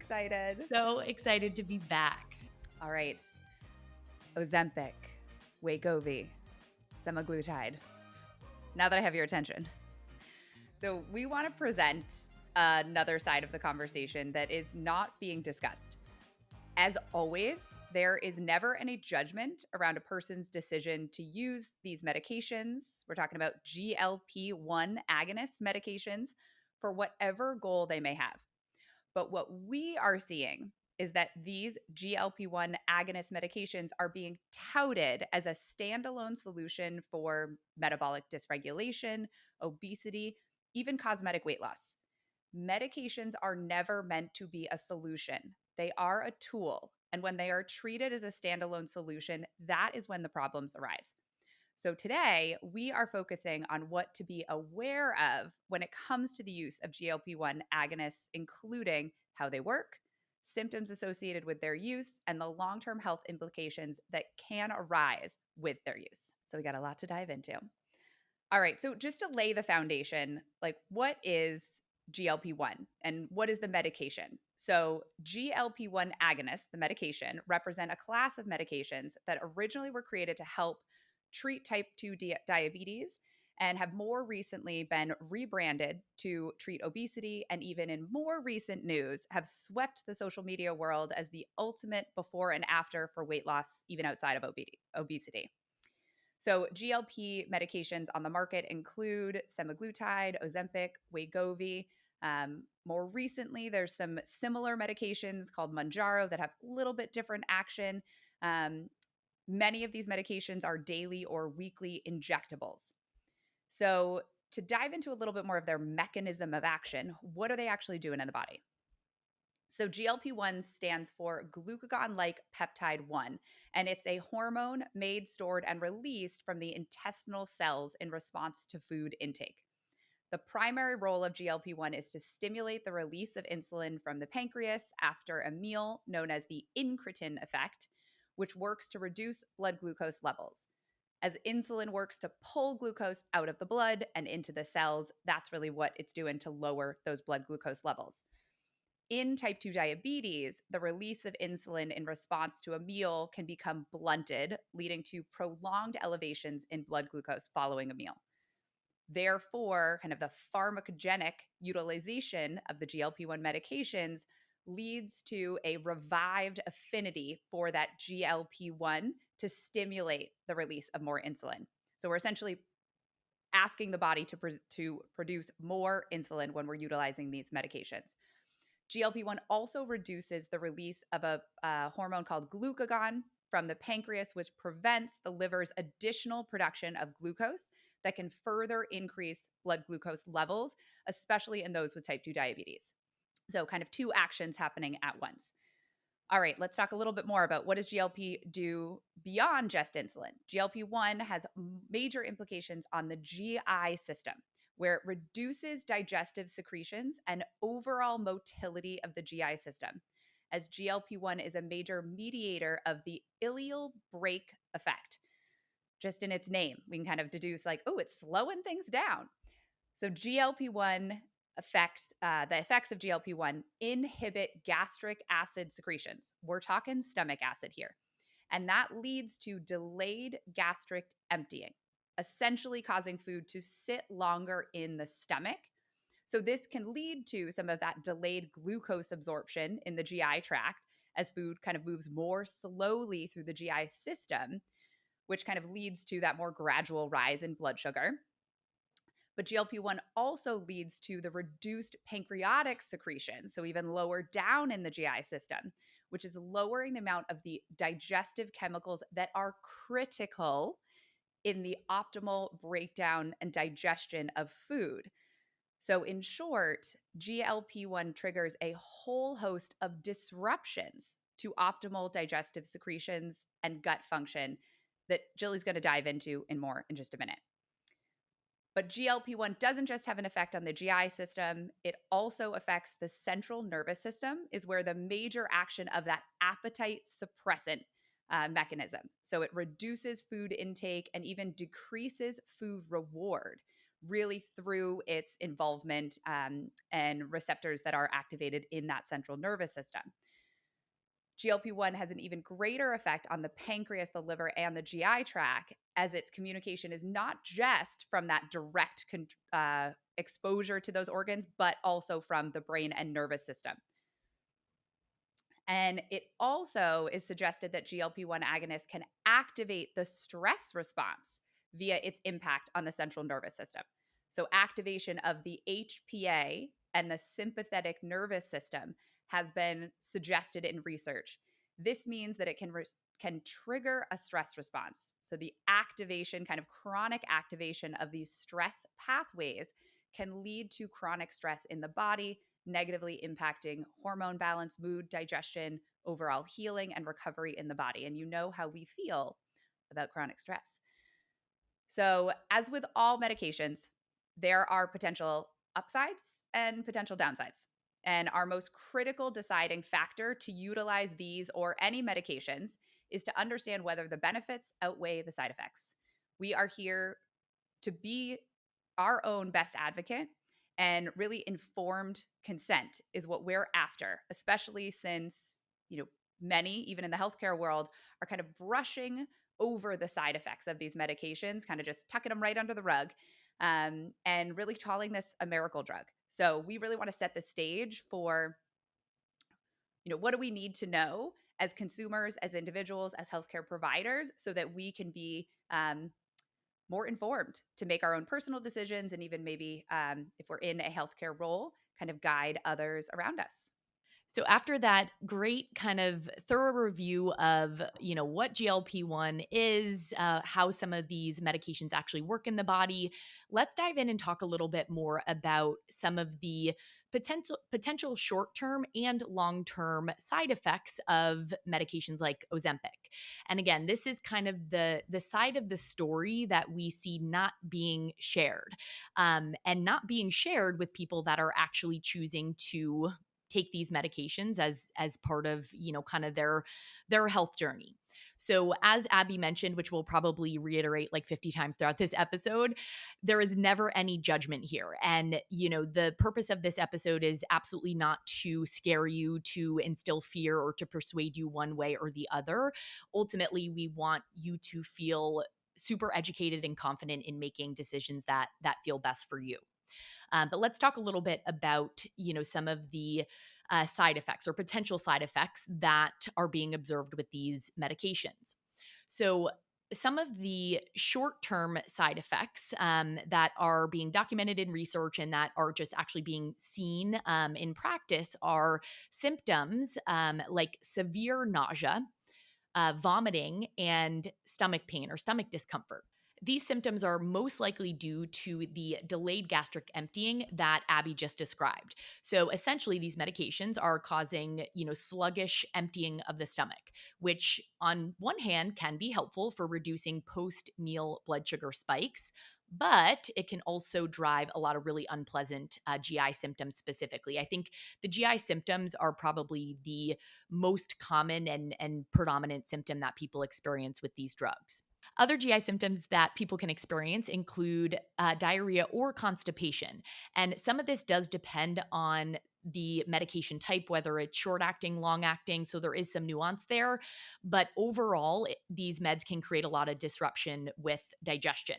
excited. So excited to be back. All right. Ozempic, Wegovy, semaglutide. Now that I have your attention. So we want to present another side of the conversation that is not being discussed. As always, there is never any judgment around a person's decision to use these medications. We're talking about GLP-1 agonist medications for whatever goal they may have. But what we are seeing is that these GLP-1 agonist medications are being touted as a standalone solution for metabolic dysregulation, obesity, even cosmetic weight loss. Medications are never meant to be a solution. They are a tool. And when they are treated as a standalone solution, that is when the problems arise. So today, we are focusing on what to be aware of when it comes to the use of GLP-1 agonists, including how they work, symptoms associated with their use, and the long-term health implications that can arise with their use. So we got a lot to dive into. All right, so just to lay the foundation, like what is GLP-1 and what is the medication? So GLP-1 agonists, the medication, represent a class of medications that originally were created to help treat type 2 diabetes and have more recently been rebranded to treat obesity, and even in more recent news have swept the social media world as the ultimate before and after for weight loss, even outside of obesity. So GLP medications on the market include semaglutide, Ozempic, Wegovy. More recently, there's some similar medications called Mounjaro that have a little bit different action. Many of these medications are daily or weekly injectables. So to dive into a little bit more of their mechanism of action, what are they actually doing in the body? So GLP-1 stands for glucagon-like peptide 1, and it's a hormone made, stored, and released from the intestinal cells in response to food intake. The primary role of GLP-1 is to stimulate the release of insulin from the pancreas after a meal, known as the incretin effect, which works to reduce blood glucose levels. As insulin works to pull glucose out of the blood and into the cells, that's really what it's doing to lower those blood glucose levels. In type 2 diabetes, the release of insulin in response to a meal can become blunted, leading to prolonged elevations in blood glucose following a meal. Therefore, kind of the pharmacogenic utilization of the GLP-1 medications leads to a revived affinity for that GLP-1 to stimulate the release of more insulin. So we're essentially asking the body to produce more insulin when we're utilizing these medications. GLP-1 also reduces the release of a hormone called glucagon from the pancreas, which prevents the liver's additional production of glucose that can further increase blood glucose levels, especially in those with type 2 diabetes. So kind of two actions happening at once. All right, let's talk a little bit more about what does GLP do beyond just insulin. GLP-1 has major implications on the GI system, where it reduces digestive secretions and overall motility of the GI system, as GLP-1 is a major mediator of the ileal brake effect. Just in its name, we can kind of deduce like, oh, it's slowing things down. So GLP-1 the effects of GLP-1 inhibit gastric acid secretions. We're talking stomach acid here. And that leads to delayed gastric emptying, essentially causing food to sit longer in the stomach. So this can lead to some of that delayed glucose absorption in the GI tract as food kind of moves more slowly through the GI system, which kind of leads to that more gradual rise in blood sugar. But GLP-1 also leads to the reduced pancreatic secretion, so even lower down in the GI system, which is lowering the amount of the digestive chemicals that are critical in the optimal breakdown and digestion of food. So in short, GLP-1 triggers a whole host of disruptions to optimal digestive secretions and gut function that Jilly's going to dive into in just a minute. But GLP-1 doesn't just have an effect on the GI system, it also affects the central nervous system, is where the major action of that appetite suppressant mechanism. So it reduces food intake and even decreases food reward, really through its involvement and receptors that are activated in that central nervous system. GLP-1 has an even greater effect on the pancreas, the liver, and the GI tract, as its communication is not just from that direct exposure to those organs, but also from the brain and nervous system. And it also is suggested that GLP-1 agonists can activate the stress response via its impact on the central nervous system. So, activation of the HPA and the sympathetic nervous system has been suggested in research. This means that it can trigger a stress response. So, the activation, kind of chronic activation of these stress pathways, can lead to chronic stress in the body, negatively impacting hormone balance, mood, digestion, overall healing, and recovery in the body. And you know how we feel about chronic stress. So, as with all medications, there are potential upsides and potential downsides. And our most critical deciding factor to utilize these or any medications is to understand whether the benefits outweigh the side effects. We are here to be our own best advocate, and really informed consent is what we're after, especially since, many, even in the healthcare world, are kind of brushing over the side effects of these medications, kind of just tucking them right under the rug, and really calling this a miracle drug. So we really want to set the stage for, what do we need to know as consumers, as individuals, as healthcare providers, so that we can be more informed to make our own personal decisions, and even maybe, if we're in a healthcare role, kind of guide others around us. So after that great kind of thorough review of, what GLP-1 is, how some of these medications actually work in the body, let's dive in and talk a little bit more about some of the potential short-term and long-term side effects of medications like Ozempic. And again, this is kind of the side of the story that we see not being shared, and not being shared with people that are actually choosing to take these medications as part of, kind of their health journey. So as Abby mentioned, which we'll probably reiterate like 50 times throughout this episode, there is never any judgment here. And, the purpose of this episode is absolutely not to scare you, to instill fear, or to persuade you one way or the other. Ultimately, we want you to feel super educated and confident in making decisions that feel best for you. But let's talk a little bit about, some of the side effects or potential side effects that are being observed with these medications. So some of the short-term side effects that are being documented in research and that are just actually being seen in practice are symptoms like severe nausea, vomiting, and stomach pain or stomach discomfort. These symptoms are most likely due to the delayed gastric emptying that Abby just described. So essentially, these medications are causing, sluggish emptying of the stomach, which on one hand can be helpful for reducing post-meal blood sugar spikes, but it can also drive a lot of really unpleasant GI symptoms specifically. I think the GI symptoms are probably the most common and predominant symptom that people experience with these drugs. Other GI symptoms that people can experience include diarrhea or constipation. And some of this does depend on the medication type, whether it's short acting, long acting. So there is some nuance there. But overall, these meds can create a lot of disruption with digestion.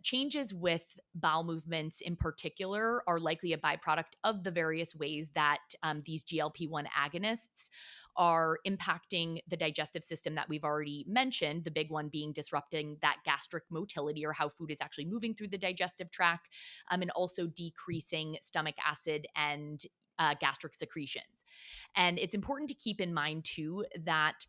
Changes with bowel movements in particular are likely a byproduct of the various ways that these GLP-1 agonists are impacting the digestive system that we've already mentioned, the big one being disrupting that gastric motility or how food is actually moving through the digestive tract, and also decreasing stomach acid and gastric secretions. And it's important to keep in mind, too, that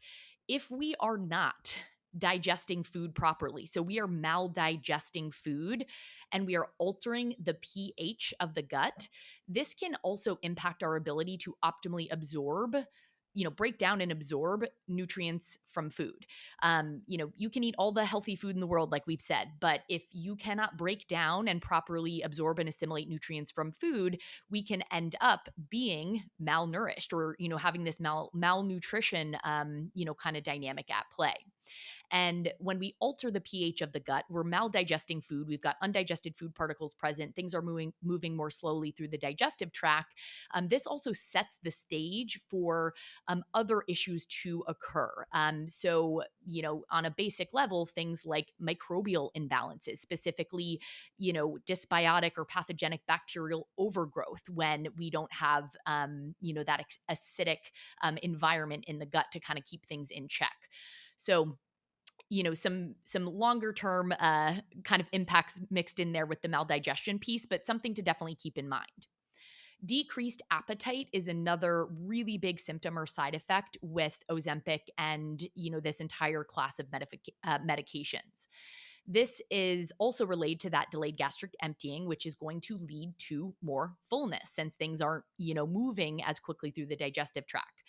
if we are not digesting food properly, so we are maldigesting food and we are altering the pH of the gut, this can also impact our ability to optimally absorb, break down and absorb nutrients from food. You can eat all the healthy food in the world, like we've said, but if you cannot break down and properly absorb and assimilate nutrients from food, we can end up being malnourished or, having this malnutrition, kind of dynamic at play. And when we alter the pH of the gut, we're maldigesting food. We've got undigested food particles present. Things are moving more slowly through the digestive tract. This also sets the stage for other issues to occur. On a basic level, things like microbial imbalances, specifically, dysbiotic or pathogenic bacterial overgrowth when we don't have, that acidic environment in the gut to kind of keep things in check. So, some longer term kind of impacts mixed in there with the maldigestion piece, but something to definitely keep in mind. Decreased appetite is another really big symptom or side effect with Ozempic and, this entire class of medications. This is also related to that delayed gastric emptying, which is going to lead to more fullness since things aren't, moving as quickly through the digestive tract.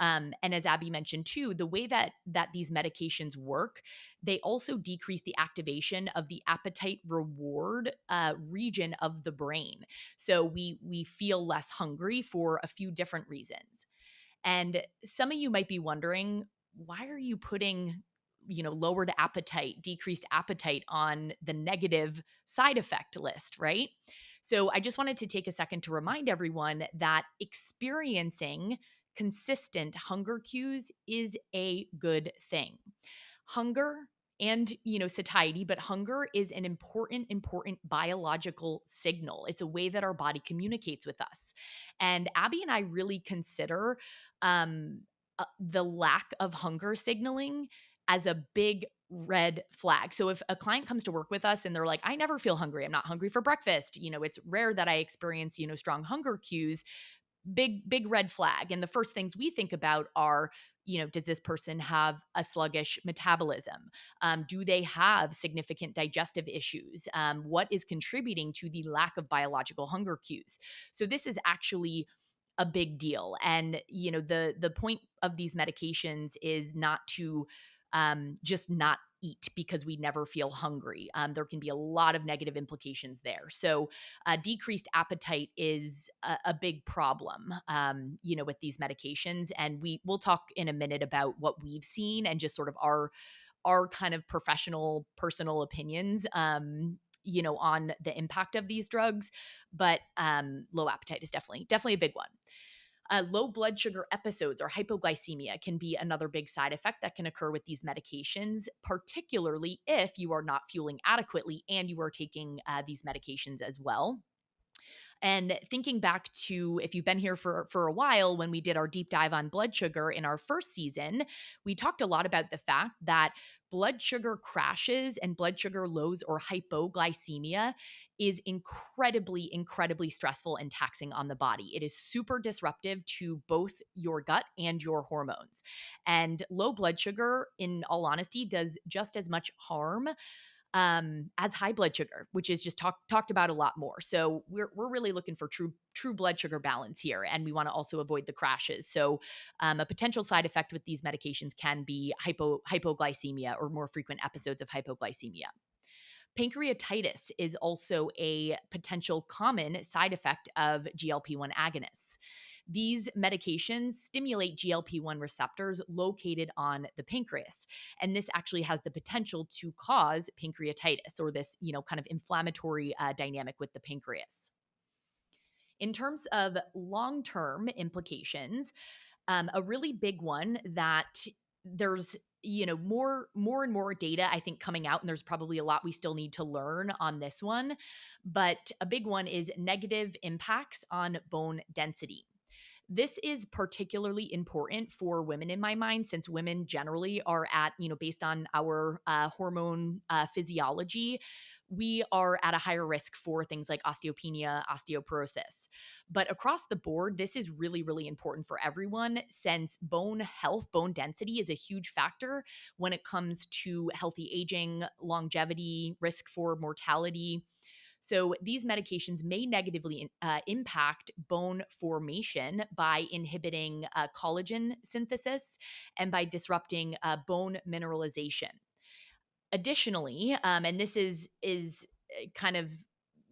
And as Abby mentioned too, the way that these medications work, they also decrease the activation of the appetite reward region of the brain. So we feel less hungry for a few different reasons. And some of you might be wondering, why are you putting, lowered appetite, decreased appetite on the negative side effect list, right? So I just wanted to take a second to remind everyone that experiencing consistent hunger cues is a good thing. Hunger and, satiety, but hunger is an important biological signal. It's a way that our body communicates with us. And Abby and I really consider the lack of hunger signaling as a big red flag. So if a client comes to work with us and they're like, I never feel hungry, I'm not hungry for breakfast, it's rare that I experience, strong hunger cues, big red flag. And the first things we think about are, does this person have a sluggish metabolism? Do they have significant digestive issues? What is contributing to the lack of biological hunger cues? So this is actually a big deal. And, the point of these medications is not to just not eat because we never feel hungry. There can be a lot of negative implications there. So, decreased appetite is a big problem, with these medications. And we'll talk in a minute about what we've seen and just sort of our kind of professional, personal opinions. On the impact of these drugs, but low appetite is definitely a big one. Low blood sugar episodes or hypoglycemia can be another big side effect that can occur with these medications, particularly if you are not fueling adequately and you are taking these medications as well. And thinking back to if you've been here for a while, when we did our deep dive on blood sugar in our first season, we talked a lot about the fact that blood sugar crashes and blood sugar lows or hypoglycemia is incredibly stressful and taxing on the body. It is super disruptive to both your gut and your hormones. And low blood sugar, in all honesty, does just as much harm as high blood sugar, which is just talked about a lot more. So we're really looking for true blood sugar balance here, and we want to also avoid the crashes. So a potential side effect with these medications can be hypoglycemia or more frequent episodes of hypoglycemia. Pancreatitis is also a potential common side effect of GLP-1 agonists. These medications stimulate GLP-1 receptors located on the pancreas. And this actually has the potential to cause pancreatitis or this, kind of inflammatory dynamic with the pancreas. In terms of long-term implications, a really big one that there's more and more data I think coming out, and there's probably a lot we still need to learn on this one, but a big one is negative impacts on bone density. This is particularly important for women in my mind, since women generally are at, based on our hormone physiology, we are at a higher risk for things like osteopenia, osteoporosis. But across the board, this is really important for everyone, since bone health, bone density is a huge factor when it comes to healthy aging, longevity, risk for mortality. So these medications may negatively impact bone formation by inhibiting collagen synthesis and by disrupting bone mineralization. Additionally, and this is kind of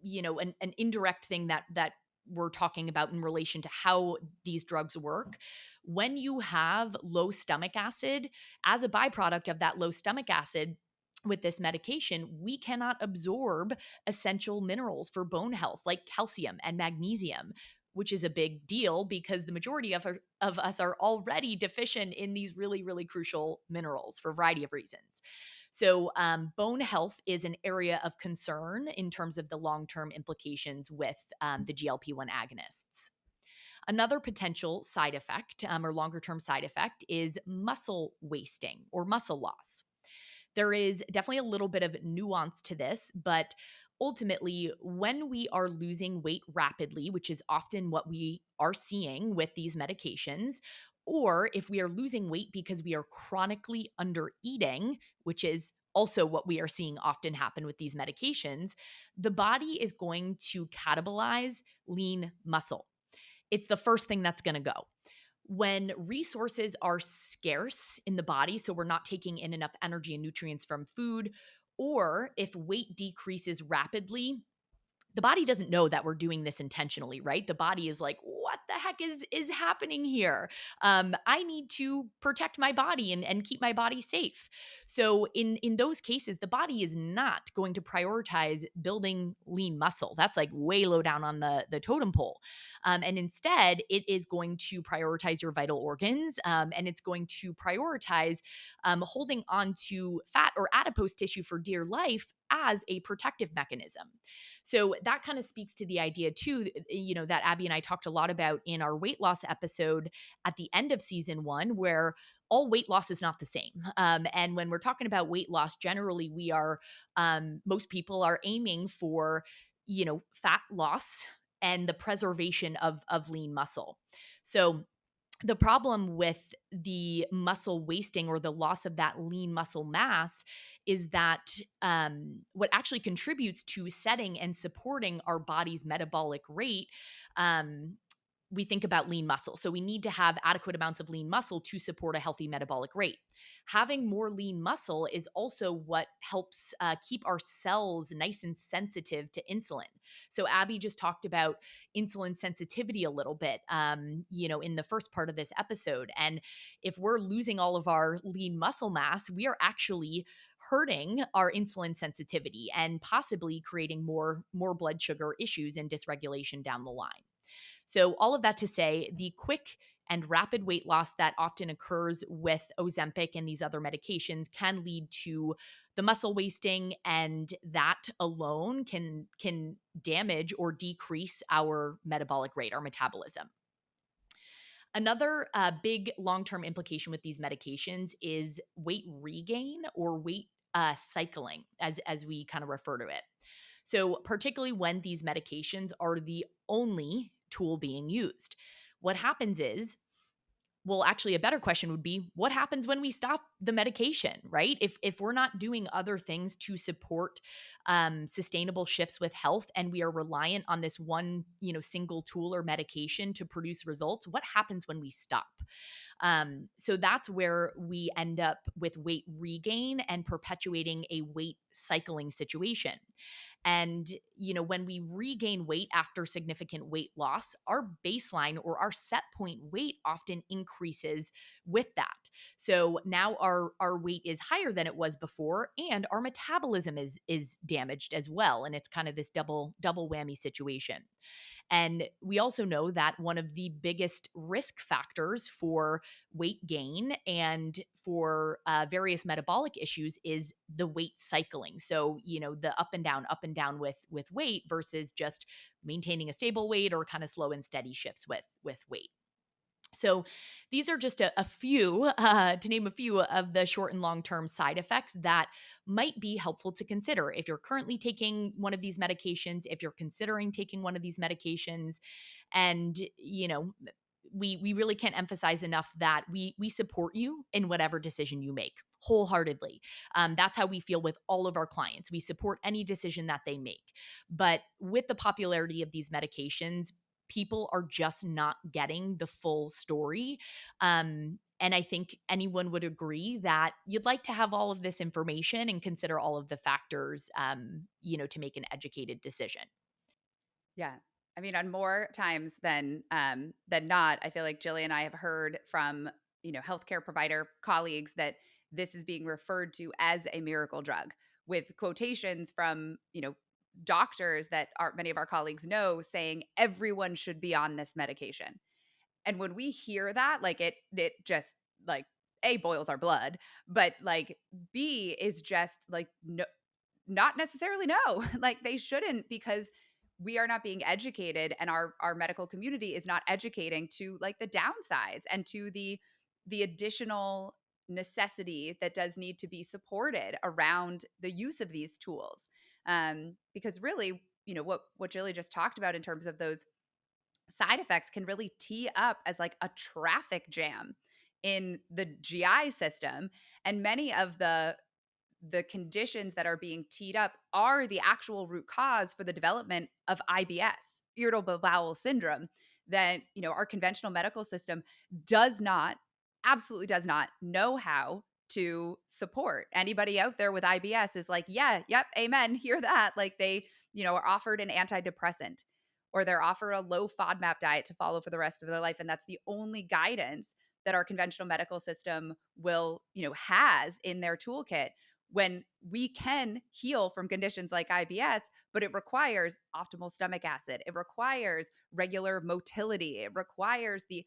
an indirect thing that we're talking about in relation to how these drugs work. When you have low stomach acid, as a byproduct of that low stomach acid, with this medication, we cannot absorb essential minerals for bone health like calcium and magnesium, which is a big deal because the majority of us are already deficient in these really, really crucial minerals for a variety of reasons. So, bone health is an area of concern in terms of the long term implications with the GLP 1 agonists. Another potential side effect or longer term side effect is muscle wasting or muscle loss. There is definitely a little bit of nuance to this, but ultimately, when we are losing weight rapidly, which is often what we are seeing with these medications, or if we are losing weight because we are chronically under eating, which is also what we are seeing often happen with these medications, the body is going to catabolize lean muscle. It's the first thing that's going to go. When resources are scarce in the body, so we're not taking in enough energy and nutrients from food, or if weight decreases rapidly, the body doesn't know that we're doing this intentionally, right? The body is like, what the heck is happening here? I need to protect my body and keep my body safe. So in those cases, the body is not going to prioritize building lean muscle. That's like way low down on the totem pole. And instead, it is going to prioritize your vital organs, and it's going to prioritize holding on to fat or adipose tissue for dear life as a protective mechanism. So that kind of speaks to the idea too, that Abby and I talked a lot about in our weight loss episode at the end of season 1, where all weight loss is not the same. And when we're talking about weight loss, generally we are, most people are aiming for, fat loss and the preservation of lean muscle. So the problem with the muscle wasting or the loss of that lean muscle mass is that what actually contributes to setting and supporting our body's metabolic rate, we think about lean muscle. So we need to have adequate amounts of lean muscle to support a healthy metabolic rate. Having more lean muscle is also what helps keep our cells nice and sensitive to insulin. So Abby just talked about insulin sensitivity a little bit, in the first part of this episode. And if we're losing all of our lean muscle mass, we are actually hurting our insulin sensitivity and possibly creating more blood sugar issues and dysregulation down the line. So, all of that to say, the quick and rapid weight loss that often occurs with Ozempic and these other medications can lead to the muscle wasting, and that alone can damage or decrease our metabolic rate, our metabolism. Another big long-term implication with these medications is weight regain or weight cycling, as we kind of refer to it. So, particularly when these medications are the only tool being used, what happens is, well, actually, a better question would be, what happens when we stop the medication, right? If we're not doing other things to support sustainable shifts with health, and we are reliant on this one, single tool or medication to produce results, what happens when we stop? So that's where we end up with weight regain and perpetuating a weight cycling situation. And, when we regain weight after significant weight loss, our baseline or our set point weight often increases with that. So now our weight is higher than it was before, and our metabolism is damaged as well. And it's kind of this double whammy situation. And we also know that one of the biggest risk factors for weight gain and for various metabolic issues is the weight cycling. So, the up and down with weight versus just maintaining a stable weight or kind of slow and steady shifts with weight. So these are just a few, to name a few of the short and long term side effects that might be helpful to consider if you're currently taking one of these medications, if you're considering taking one of these medications. And, we really can't emphasize enough that we support you in whatever decision you make wholeheartedly. That's how we feel with all of our clients. We support any decision that they make. But with the popularity of these medications, people are just not getting the full story. And I think anyone would agree that you'd like to have all of this information and consider all of the factors, to make an educated decision. Yeah. I mean, on more times than not, I feel like Jillian and I have heard from, healthcare provider colleagues that this is being referred to as a miracle drug, with quotations from, doctors that many of our colleagues know, saying everyone should be on this medication. And when we hear that, like, it just, like, A, boils our blood, but, like, B, is just like, no, not necessarily no. Like, they shouldn't, because we are not being educated, and our medical community is not educating to, like, the downsides and to the additional necessity that does need to be supported around the use of these tools. Because really, what Julie just talked about in terms of those side effects can really tee up as like a traffic jam in the GI system. And many of the conditions that are being teed up are the actual root cause for the development of IBS, irritable bowel syndrome, that, our conventional medical system does not, absolutely does not know how to support. Anybody out there with IBS is like, yeah, yep, amen, hear that. Like, they, are offered an antidepressant, or they're offered a low FODMAP diet to follow for the rest of their life. And that's the only guidance that our conventional medical system will, has in their toolkit, when we can heal from conditions like IBS, but it requires optimal stomach acid. It requires regular motility. It requires the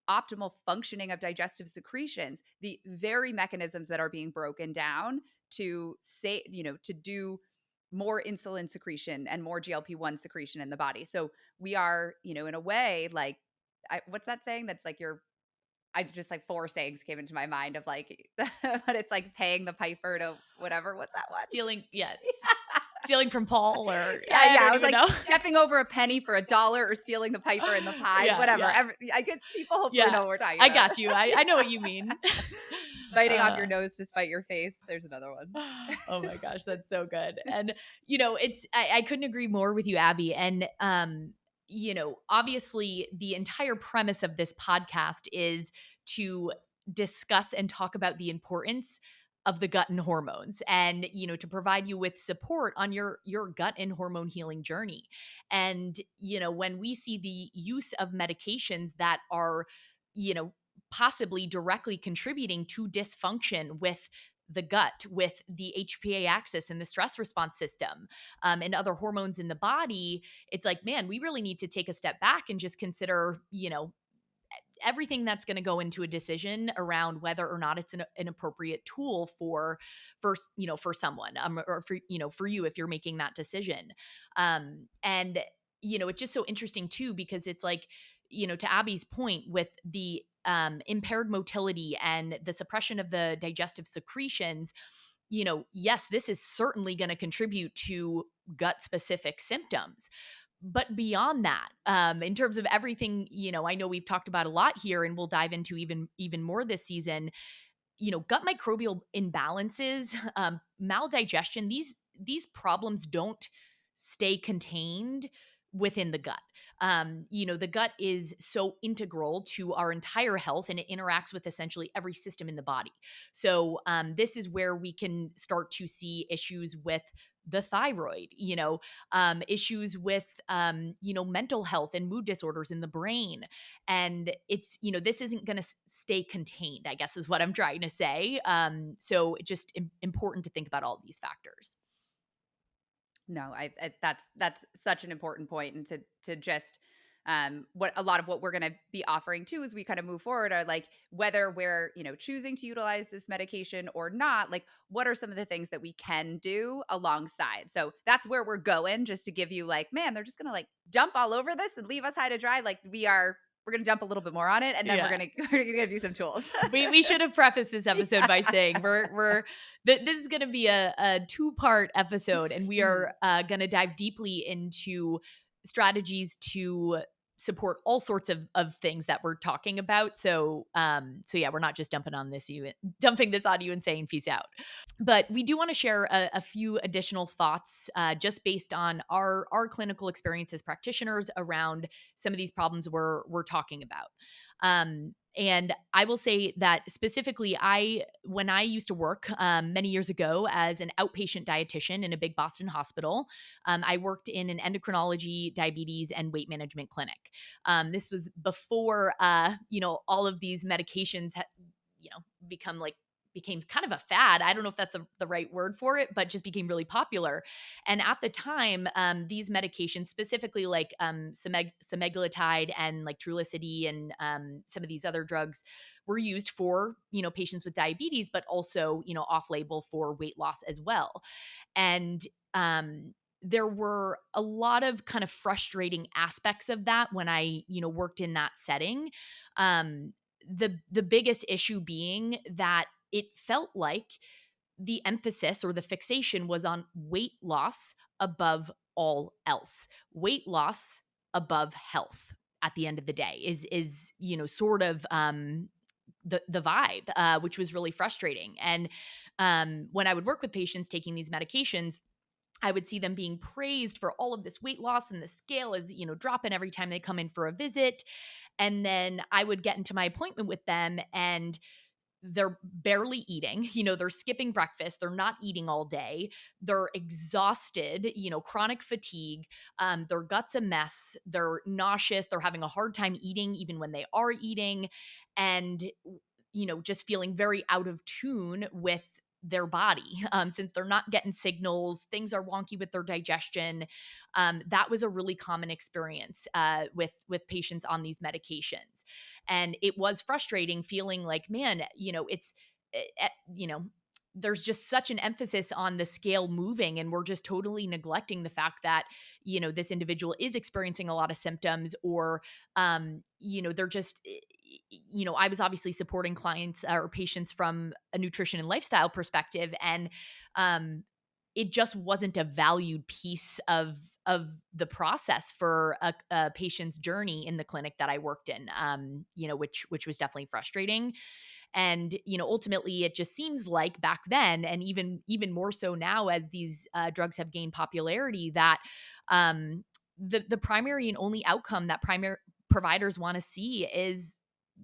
optimal functioning of digestive secretions, the very mechanisms that are being broken down to say, to do more insulin secretion and more GLP-1 secretion in the body. So we are, in a way, like, what's that saying? That's like I just, like, four sayings came into my mind of, like, but it's like paying the piper to whatever. What's that one? Stealing, yeah, stealing from Paul, or Yeah, I yeah. I don't was even like know. stepping over a penny for $1, or stealing the piper in the pie, Yeah, whatever. yeah, I get, people hopefully know yeah. what we're talking I about. got you. I know what you mean. Biting off your Uh, nose to spite your face. There's another one. oh my gosh, that's so good. And I couldn't agree more with you, Abby. And obviously the entire premise of this podcast is to discuss and talk about the importance of the gut and hormones, and to provide you with support on your gut and hormone healing journey. And when we see the use of medications that are you know possibly directly contributing to dysfunction with the gut, with the HPA axis and the stress response system, and other hormones in the body, it's like, man, we really need to take a step back and just consider, everything that's going to go into a decision around whether or not it's an appropriate tool for someone, or for you, if you're making that decision. And it's just so interesting too, because it's like, to Abby's point, with the impaired motility and the suppression of the digestive secretions, yes, this is certainly going to contribute to gut specific symptoms. But beyond that, in terms of everything, I know we've talked about a lot here, and we'll dive into even more this season. Gut microbial imbalances, maldigestion, these problems don't stay contained within the gut. The gut is so integral to our entire health, and it interacts with essentially every system in the body. So this is where we can start to see issues with the thyroid, issues with, mental health and mood disorders in the brain. And it's, this isn't going to stay contained, I guess is what I'm trying to say. So it's just important to think about all these factors. No, that's such an important point, and to just what a lot of what we're going to be offering too as we kind of move forward are like, whether we're, choosing to utilize this medication or not, like, what are some of the things that we can do alongside. So that's where we're going, just to give you, like, man, they're just going to, like, dump all over this and leave us high to dry. Like, we're going to jump a little bit more on it, and then we're Yeah. going to we're going to give you some tools. We should have prefaced this episode by saying this is going to be a two-part episode, and we are going to dive deeply into strategies to support all sorts of things that we're talking about. So yeah, we're not just dumping this on you and saying peace out. But we do want to share a few additional thoughts, just based on our clinical experience as practitioners around some of these problems we're talking about. And I will say that specifically, when I used to work many years ago as an outpatient dietitian in a big Boston hospital, I worked in an endocrinology, diabetes, and weight management clinic. This was before, all of these medications had, become like became kind of a fad. I don't know if that's the right word for it, but just became really popular. And at the time, these medications, specifically like semaglutide and like Trulicity and some of these other drugs, were used for patients with diabetes, but also off label for weight loss as well. And there were a lot of kind of frustrating aspects of that when I worked in that setting. Um, the biggest issue being that it felt like the emphasis or the fixation was on weight loss above all else. Weight loss above health at the end of the day is sort of the vibe, which was really frustrating. And when I would work with patients taking these medications, I would see them being praised for all of this weight loss, and the scale is, dropping every time they come in for a visit. And then I would get into my appointment with them and they're barely eating, they're skipping breakfast, they're not eating all day, they're exhausted, chronic fatigue, their gut's a mess, they're nauseous, they're having a hard time eating even when they are eating, and just feeling very out of tune with their body. Since they're not getting signals, things are wonky with their digestion. That was a really common experience with patients on these medications. And it was frustrating feeling like, man, it's eh, eh, you know there's just such an emphasis on the scale moving, and we're just totally neglecting the fact that this individual is experiencing a lot of symptoms, or they're just I was obviously supporting clients or patients from a nutrition and lifestyle perspective, and um it just wasn't a valued piece of the process for a patient's journey in the clinic that I worked in, which was definitely frustrating. And ultimately, it just seems like back then, and even more so now as these drugs have gained popularity, that the primary and only outcome that primary providers want to see is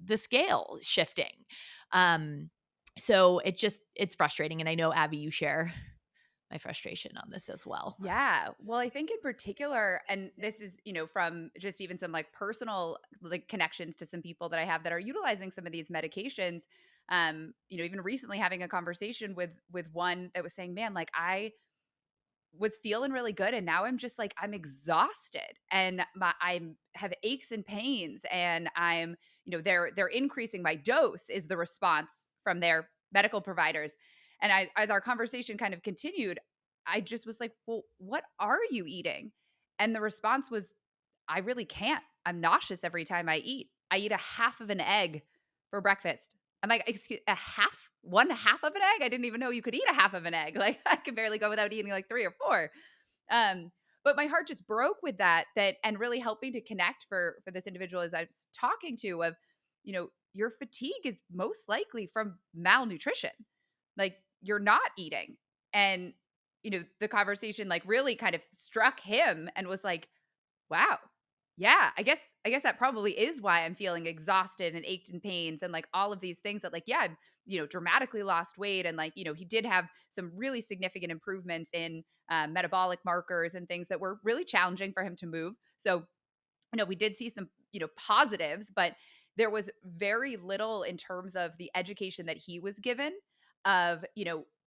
the scale shifting. Um, so it's frustrating, and I know Abby, you share my frustration on this as well. Yeah. Well, I think in particular, and this is, from just even some like personal like connections to some people that I have that are utilizing some of these medications. Even recently having a conversation with one that was saying, man, like I was feeling really good and now I'm just like I'm exhausted and I'm have aches and pains and I'm they're increasing my dose is the response from their medical providers. And I as our conversation kind of continued, I just was like, "Well, what are you eating?" And the response was, "I really can't. I'm nauseous every time I eat. I eat a half of an egg for breakfast." I'm like, "Excuse a half? One half of an egg? I didn't even know you could eat a half of an egg. Like I could barely go without eating like 3 or 4." Um, but my heart just broke with that and really helping to connect for this individual as I was talking to of, your fatigue is most likely from malnutrition. Like you're not eating. And, the conversation like really kind of struck him and was like, wow. Yeah, I guess that probably is why I'm feeling exhausted and ached and pains and like all of these things that like yeah, I've, dramatically lost weight and like, he did have some really significant improvements in metabolic markers and things that were really challenging for him to move. So, we did see some, positives, but there was very little in terms of the education that he was given of,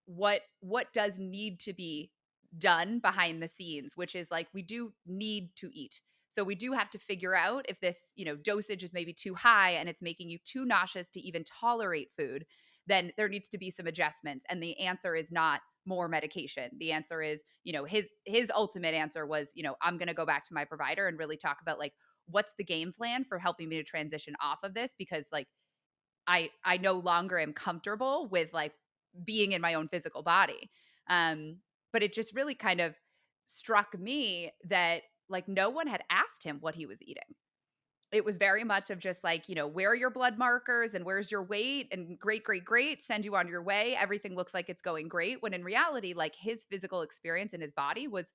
what does need to be done behind the scenes, which is like we do need to eat. So we do have to figure out if this, dosage is maybe too high and it's making you too nauseous to even tolerate food, then there needs to be some adjustments. And the answer is not more medication. The answer is, his ultimate answer was, I'm going to go back to my provider and really talk about like what's the game plan for helping me to transition off of this because like I no longer am comfortable with like being in my own physical body. Um but it just really kind of struck me that like no one had asked him what he was eating. It was very much of just like, where are your blood markers and where's your weight and great, great, great, send you on your way. Everything looks like it's going great. When in reality, like his physical experience in his body was,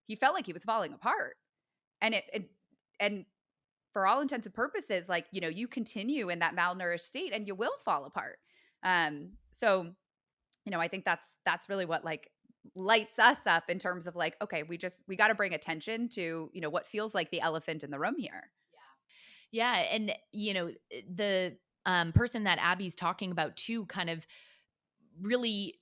he felt like he was falling apart. And it and for all intents and purposes, like, you continue in that malnourished state and you will fall apart. So, I think that's really what like lights us up in terms of like, okay, we got to bring attention to, what feels like the elephant in the room here. Yeah, and the person that Abby's talking about too kind of really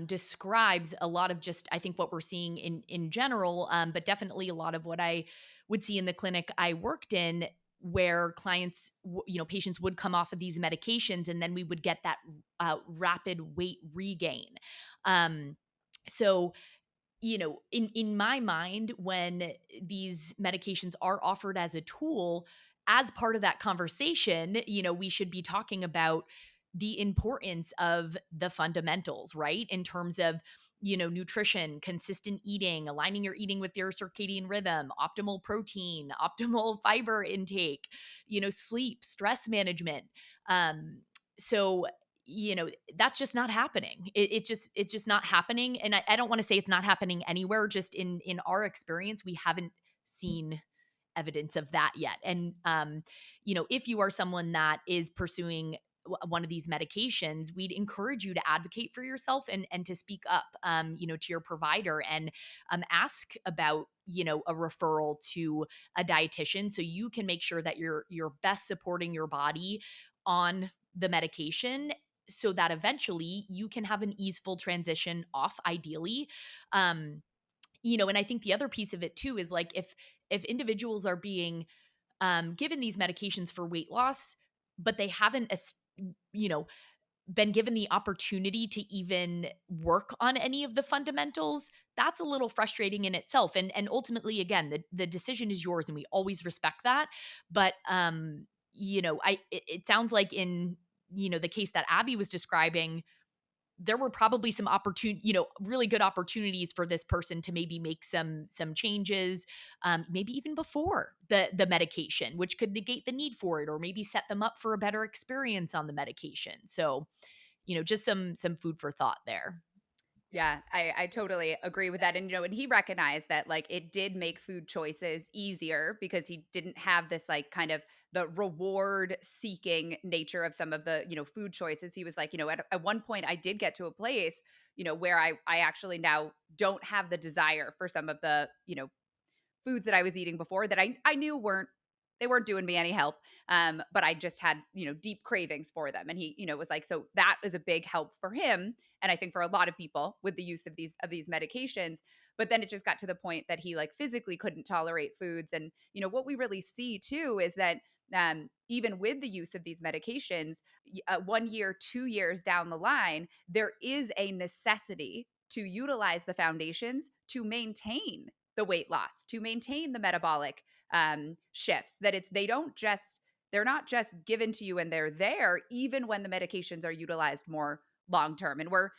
describes a lot of just I think what we're seeing in general, but definitely a lot of what I would see in the clinic I worked in, where clients, patients would come off of these medications, and then we would get that rapid weight regain. Um, so in my mind, when these medications are offered as a tool, as part of that conversation, we should be talking about the importance of the fundamentals, right? In terms of, nutrition, consistent eating, aligning your eating with your circadian rhythm, optimal protein, optimal fiber intake, sleep, stress management. Um, so that's just not happening. It's just not happening. And I don't want to say it's not happening anywhere. Just in our experience, we haven't seen evidence of that yet. And if you are someone that is pursuing one of these medications, we'd encourage you to advocate for yourself and to speak up, to your provider, and ask about a referral to a dietitian, so you can make sure that you're best supporting your body on the medication, so that eventually you can have an easeful transition off, ideally. And I think the other piece of it too is like, if individuals are being given these medications for weight loss, but they haven't you know been given the opportunity to even work on any of the fundamentals, that's a little frustrating in itself. And ultimately, again, the decision is yours, and we always respect that. But it sounds like in the case that Abby was describing, there were probably some really good opportunities for this person to maybe make some changes, maybe even before the medication, which could negate the need for it, or maybe set them up for a better experience on the medication. So, just some food for thought there. Yeah, I totally agree with that. And he recognized that like it did make food choices easier because he didn't have this like kind of the reward seeking nature of some of the, food choices. He was like, at one point I did get to a place, where I actually now don't have the desire for some of the, foods that I was eating before that I knew they weren't doing me any help. But I just had, deep cravings for them. And he, was like, so that was a big help for him. And I think for a lot of people with the use of these medications. But then it just got to the point that he like physically couldn't tolerate foods. And, what we really see too is that even with the use of these medications, 1 year, 2 years down the line, there is a necessity to utilize the foundations to maintain the weight loss, to maintain the metabolic shifts. That they're not just given to you and they're there, even when the medications are utilized more long term. And we're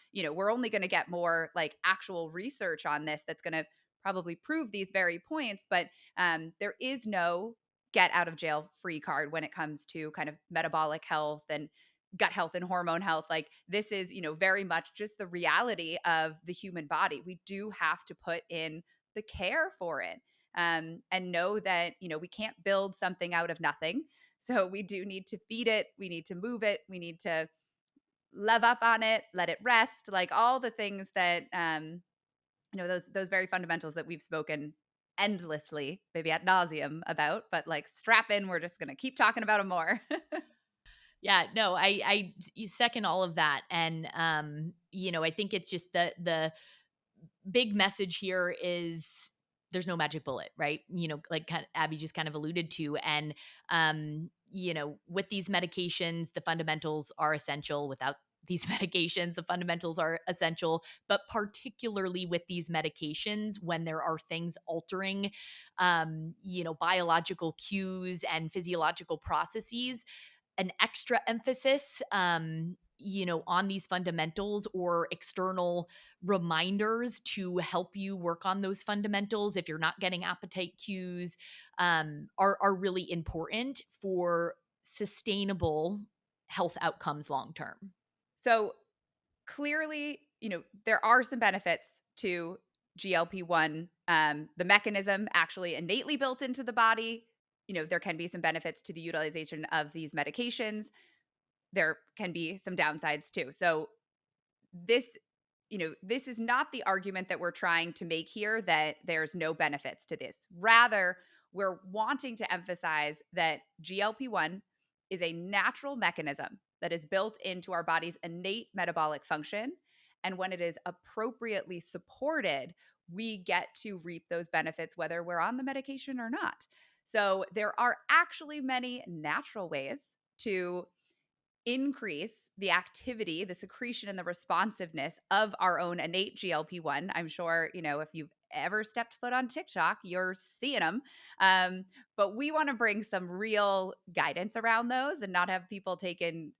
only going to get more like actual research on this that's going to probably prove these very points. But there is no get out of jail free card when it comes to kind of metabolic health and gut health and hormone health. Like this is, very much just the reality of the human body. We do have to put in the care for it, and know that, we can't build something out of nothing. So we do need to feed it. We need to move it. We need to lev up on it, let it rest, like all the things that, those very fundamentals that we've spoken endlessly, maybe ad nauseum about, but like strap in. We're just going to keep talking about them more. Yeah, no, I second all of that. And I think it's just the big message here is there's no magic bullet, right? Like Abby just kind of alluded to. And with these medications, the fundamentals are essential. Without these medications, the fundamentals are essential. But particularly with these medications, when there are things altering biological cues and physiological processes, an extra emphasis on these fundamentals, or external reminders to help you work on those fundamentals if you're not getting appetite cues, are really important for sustainable health outcomes long term. So clearly, there are some benefits to GLP-1. The mechanism actually innately built into the body. there can be some benefits to the utilization of these medications. There can be some downsides too. So this this is not the argument that we're trying to make here, that there's no benefits to this. Rather, we're wanting to emphasize that GLP-1 is a natural mechanism that is built into our body's innate metabolic function. And when it is appropriately supported, we get to reap those benefits whether we're on the medication or not. So there are actually many natural ways to increase the activity, the secretion, and the responsiveness of our own innate GLP-1. I'm sure, if you've ever stepped foot on TikTok, you're seeing them. But we want to bring some real guidance around those and not have people taking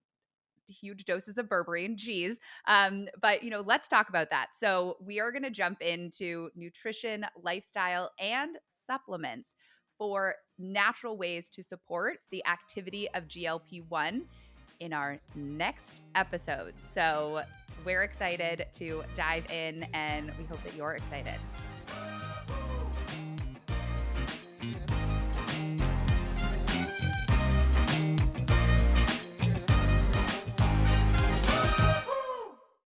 huge doses of berberine. Geez. But, let's talk about that. So we are going to jump into nutrition, lifestyle, and supplements for natural ways to support the activity of GLP-1 in our next episode. So we're excited to dive in, and we hope that you're excited.